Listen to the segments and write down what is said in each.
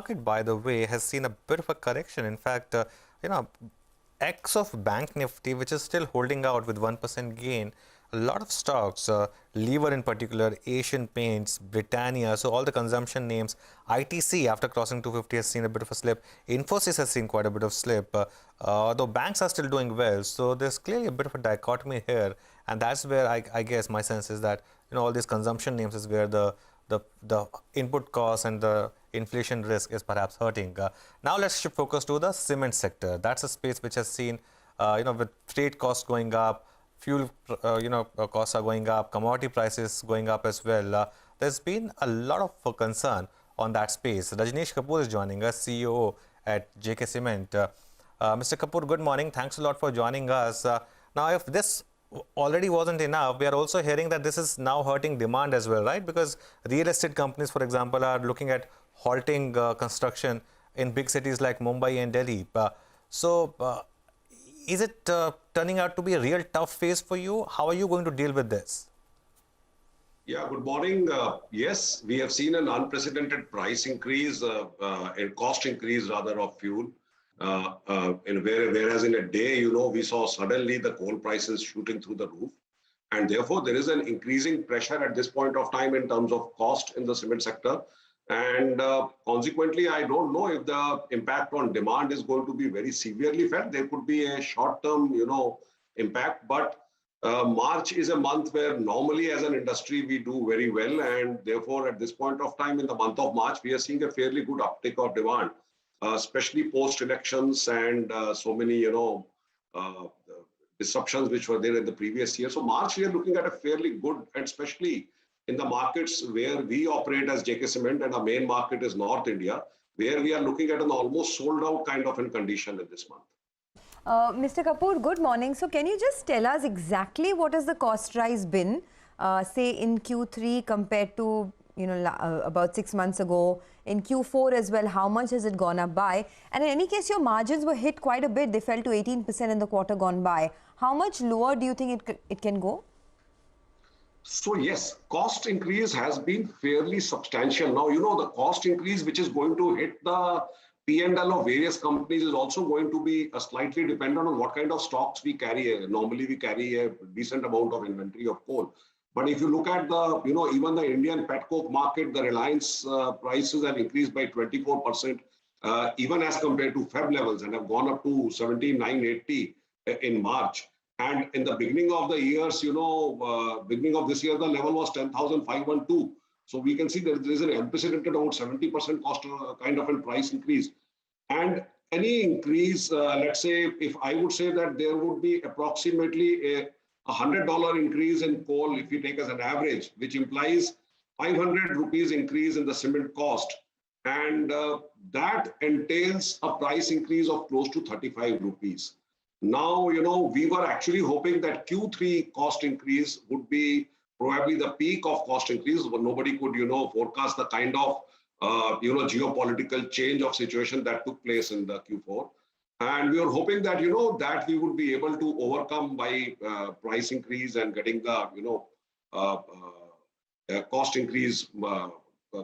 Market, by the way, has seen a bit of a correction. In fact, you know, X of Bank Nifty, which is still holding out with 1% gain. A lot of stocks, Lever in particular, Asian Paints, Britannia, so all the consumption names. ITC, after crossing 250, has seen a bit of a slip. Infosys has seen quite a bit of slip, though banks are still doing well. So there's clearly a bit of a dichotomy here, and that's where I guess my sense is that all these consumption names is where the input costs and the inflation risk is perhaps hurting. Now let's shift focus to the cement sector. That's a space which has seen, with freight costs going up, fuel, costs are going up, commodity prices going up as well. There's been a lot of concern on that space. Rajnish Kapur is joining us, CEO at JK Cement. Mr. Kapur, good morning. Thanks a lot for joining us. Now, if this already wasn't enough, we are also hearing that this is now hurting demand as well, right? Because real estate companies, for example, are looking at halting construction in big cities like Mumbai and Delhi. Is it turning out to be a real tough phase for you? How are you going to deal with this? Yeah, good morning. Yes, we have seen an unprecedented price increase, and cost increase rather of fuel. Whereas in a day, we saw suddenly the coal prices shooting through the roof. And therefore, there is an increasing pressure at this point of time in terms of cost in the cement sector. And consequently, I don't know if the impact on demand is going to be very severely felt. There could be a short-term, impact. But March is a month where normally as an industry, we do very well. And therefore, at this point of time in the month of March, we are seeing a fairly good uptick of demand. Especially post-elections and so many, disruptions which were there in the previous year. So March, we are looking at a fairly good, and especially in the markets where we operate as JK Cement, and our main market is North India, where we are looking at an almost sold out kind of a condition in this month. Mr. Kapur, good morning. So can you just tell us exactly what has the cost rise been, say in Q3 compared to about 6 months ago, in Q4 as well, how much has it gone up by? And in any case, your margins were hit quite a bit. They fell to 18% in the quarter gone by. How much lower do you think it can go? So yes, cost increase has been fairly substantial. Now, the cost increase which is going to hit the P&L of various companies is also going to be slightly dependent on what kind of stocks we carry. Normally, we carry a decent amount of inventory of coal. But if you look at the, even the Indian petcoke market, the Reliance prices have increased by 24%, even as compared to Feb levels, and have gone up to 17,980 in March. And in the beginning of the years, beginning of this year, the level was 10,512. So we can see that there is an unprecedented about 70% cost kind of a price increase. And any increase, let's say, if I would say that there would be approximately a $100 increase in coal, if you take as an average, which implies 500 rupees increase in the cement cost. And that entails a price increase of close to 35 rupees. Now, we were actually hoping that Q3 cost increase would be probably the peak of cost increase, but nobody could, forecast the kind of, geopolitical change of situation that took place in the Q4. And we were hoping that, that we would be able to overcome by price increase and getting the, cost increase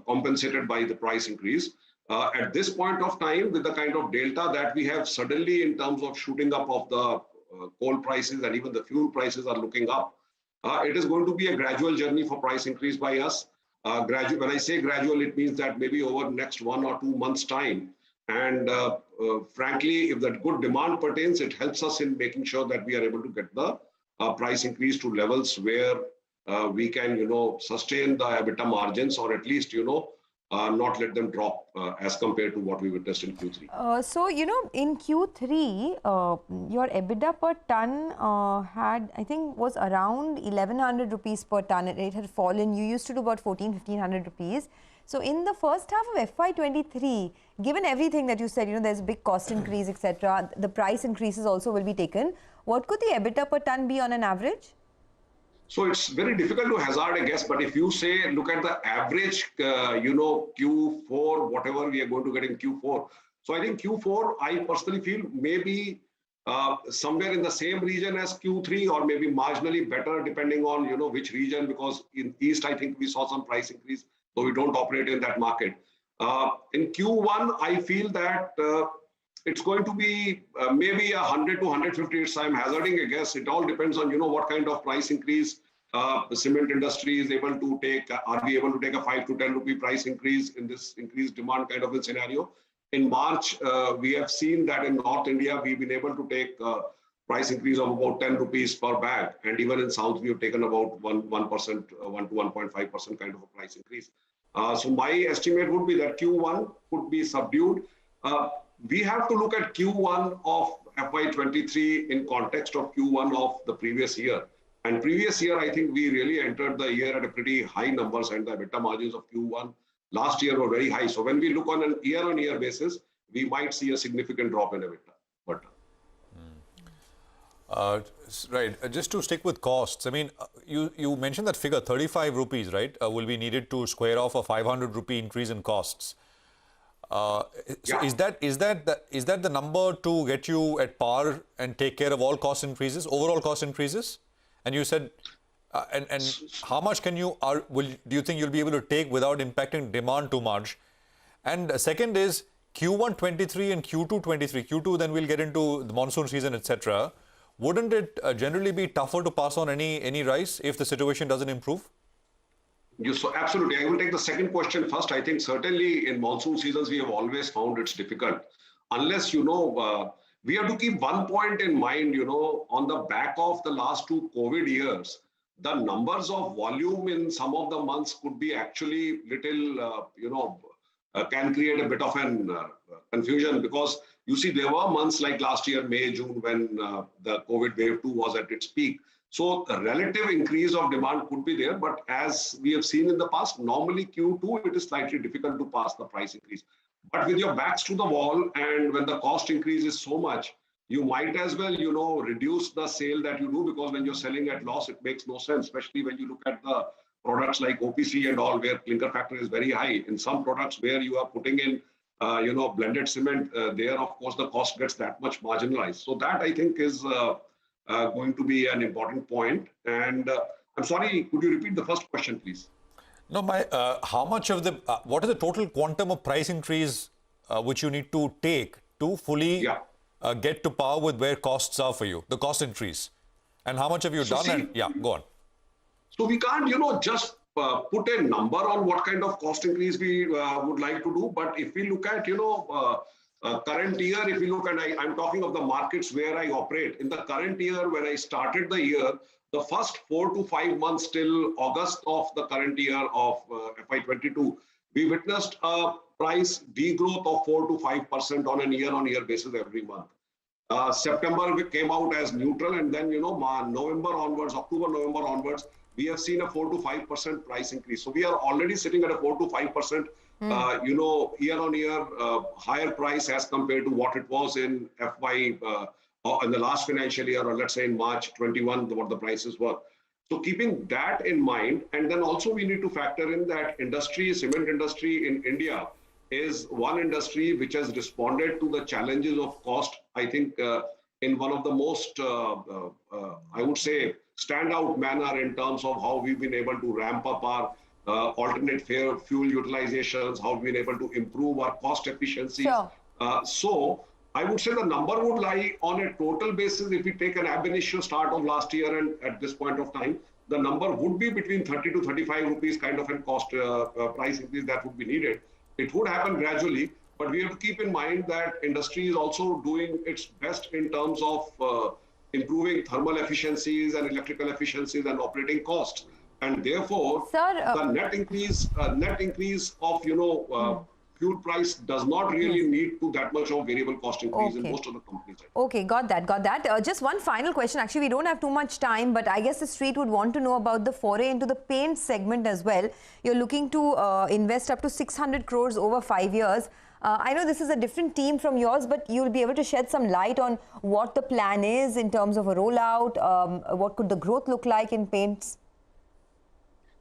compensated by the price increase. At this point of time, with the kind of delta that we have suddenly in terms of shooting up of the coal prices and even the fuel prices are looking up, it is going to be a gradual journey for price increase by us. When I say gradual, it means that maybe over the next 1 or 2 months' time. And frankly, if that good demand pertains, it helps us in making sure that we are able to get the price increase to levels where we can, sustain the EBITDA margins, or at least, not let them drop as compared to what we witnessed in Q3. So, in Q3, your EBITDA per ton was around 1,100 rupees per ton. It had fallen. You used to do about 1,500 rupees. So in the first half of FY23, given everything that you said, there's a big cost increase, etc., the price increases also will be taken. What could the EBITDA per ton be on an average? So it's very difficult to hazard a guess, but if you say, look at the average, Q4, whatever we are going to get in Q4. So I think Q4, I personally feel maybe somewhere in the same region as Q3, or maybe marginally better depending on, which region, because in East, I think we saw some price increase, though we don't operate in that market. In Q1, I feel that it's going to be maybe 100 to 150. I'm hazarding a guess. It all depends on, what kind of price increase the cement industry is able to take. Are we able to take a 5 to 10 rupee price increase in this increased demand kind of a scenario? In March, we have seen that in North India, we've been able to take price increase of about 10 rupees per bag. And even in South, we have taken about 1%, 1 to 1.5% kind of a price increase. So my estimate would be that Q1 could be subdued. We have to look at Q1 of FY23 in context of Q1 of the previous year. And previous year, I think we really entered the year at a pretty high numbers, and the EBITDA margins of Q1 last year were very high. So when we look on an year-on-year basis, we might see a significant drop in EBITDA. But right. Just to stick with costs, I mean, you mentioned that figure 35 rupees, right, will be needed to square off a 500 rupee increase in costs. So is that the number to get you at par and take care of all cost increases, overall cost increases? And you said, and how much can you do you think you'll be able to take without impacting demand too much? And second is Q1 23 and Q2 23. Q2, then we'll get into the monsoon season, etc. Wouldn't it generally be tougher to pass on any rise if the situation doesn't improve? So absolutely. I will take the second question first. I think certainly in monsoon seasons, we have always found it's difficult. Unless, we have to keep one point in mind, on the back of the last 2 COVID years, the numbers of volume in some of the months could be actually little, can create a bit of an confusion, because you see there were months like last year, May, June, when the COVID wave 2 was at its peak. So a relative increase of demand could be there, but as we have seen in the past, normally Q2, it is slightly difficult to pass the price increase. But with your backs to the wall, and when the cost increase is so much, you might as well, reduce the sale that you do, because when you're selling at loss, it makes no sense, especially when you look at the products like OPC and all, where clinker factor is very high. In some products where you are putting in, blended cement, there, of course, the cost gets that much marginalized. So that, I think, is going to be an important point. And I'm sorry, could you repeat the first question, please? No, how much of what is the total quantum of price increase which you need to take to fully get to par with where costs are for you, the cost increase? And how much have you done? Go on. So we can't, just put a number on what kind of cost increase we would like to do. But if we look at, current year, if we look, and I'm talking of the markets where I operate, in the current year, when I started the year, the first 4 to 5 months till August of the current year of FY22, we witnessed a price degrowth of 4 to 5% on a year-on-year basis every month. September came out as neutral, and then, November onwards, October, November onwards, we have seen a 4 to 5% price increase. So we are already sitting at a 4 to 5%, year-on-year higher price as compared to what it was in in the last financial year, or let's say in March 21, what the prices were. So keeping that in mind, and then also we need to factor in that cement industry in India is one industry which has responded to the challenges of cost, I think, in one of the most, I would say, standout manner in terms of how we've been able to ramp up our alternate fuel utilizations, how we've been able to improve our cost efficiency. Sure. So I would say the number would lie on a total basis. If we take an ab initio start of last year and at this point of time, the number would be between 30 to 35 rupees kind of a cost price increase that would be needed. It would happen gradually, but we have to keep in mind that industry is also doing its best in terms of improving thermal efficiencies and electrical efficiencies and operating costs. And therefore, the net increase of, fuel price does not really need to that much of variable cost increase in most of the companies. Okay, got that. Just one final question. Actually, we don't have too much time, but I guess the street would want to know about the foray into the paint segment as well. You're looking to invest up to 600 crores over 5 years. I know this is a different team from yours, but you'll be able to shed some light on what the plan is in terms of a rollout. What could the growth look like in paints?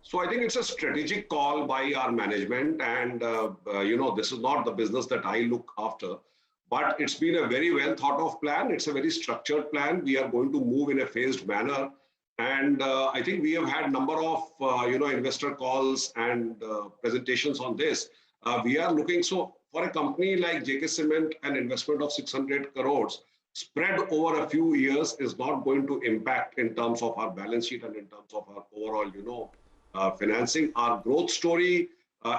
So I think it's a strategic call by our management, and this is not the business that I look after, but it's been a very well thought of plan. It's a very structured plan. We are going to move in a phased manner, and I think we have had number of investor calls and presentations on this. we are looking, so for a company like JK Cement, an investment of 600 crores spread over a few years is not going to impact in terms of our balance sheet and in terms of our overall, financing. Our growth story,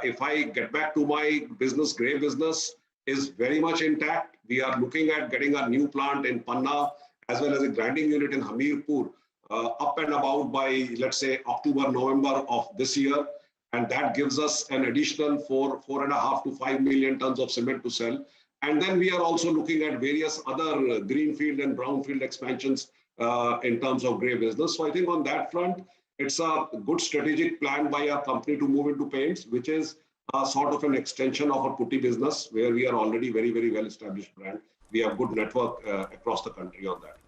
if I get back to my business, grey business, is very much intact. We are looking at getting a new plant in Panna as well as a grinding unit in Hamirpur up and about by, let's say, October, November of this year. And that gives us an additional 4.5 to 5 million tons of cement to sell. And then we are also looking at various other greenfield and brownfield expansions in terms of grey business. So I think on that front, it's a good strategic plan by our company to move into paints, which is sort of an extension of our putty business, where we are already very, very well established brand. We have good network across the country on that.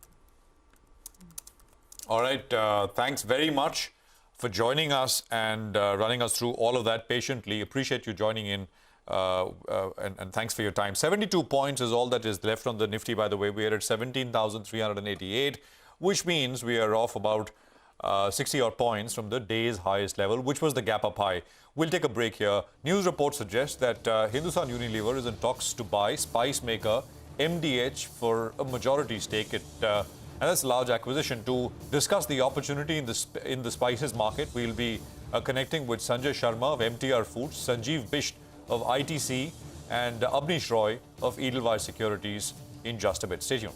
All right. Thanks very much for joining us and running us through all of that patiently. Appreciate you joining in. And thanks for your time. 72 points is all that is left on the Nifty, by the way. We are at 17,388, which means we are off about 60 odd points from the day's highest level, which was the gap up high. We'll take a break here. News reports suggest that Hindustan Unilever is in talks to buy spice maker MDH for a majority stake. And that's a large acquisition. To discuss the opportunity in the spices market, we'll be connecting with Sanjay Sharma of MTR Foods, Sanjeev Bisht of ITC, and Abnish Roy of Edelweiss Securities in just a bit. Stay tuned.